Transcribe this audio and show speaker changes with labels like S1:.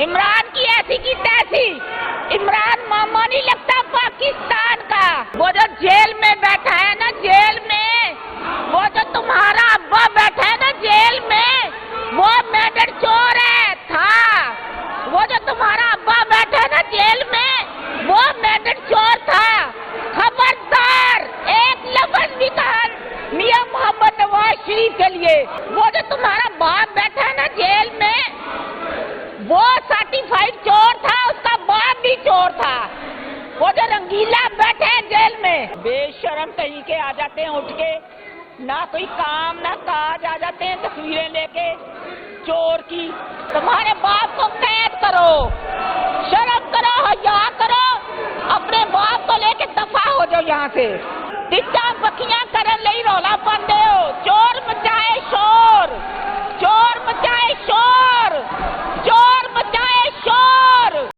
S1: عمران کی ایسی کی تیسی، عمران ماما نہیں لگتا پاکستان کا. وہ جو جیل میں بیٹھا ہے نا، جیل میں، وہ جو تمہارا ابا بیٹھا ہے نا جیل میں، وہ میڈر چور ہے تھا. وہ جو تمہارا ابا بیٹھا ہے نا جیل میں، وہ میڈر چور تھا. خبردار، ایک لفظ بھی کہا میاں محمد نواز شریف کے لیے. وہ جو تمہارا باپ بیٹھا ہے نا جیل میں، وہ سرٹیفائیڈ چور تھا، اس کا باپ بھی چور تھا. وہ جو رنگیلا بیٹھے ہیں جیل میں، بے شرم کہیں کے آ جاتے ہیں اٹھ کے، نہ کوئی کام نہ کاج، آ جاتے ہیں تصویریں لے کے چور کی. تمہارے باپ کو قید کرو، شرم کرو، حیا کرو، اپنے باپ کو لے کے دفعہ ہو جاؤ یہاں سے. ٹچا پکیاں کرن لئی رولا پاندے ہو.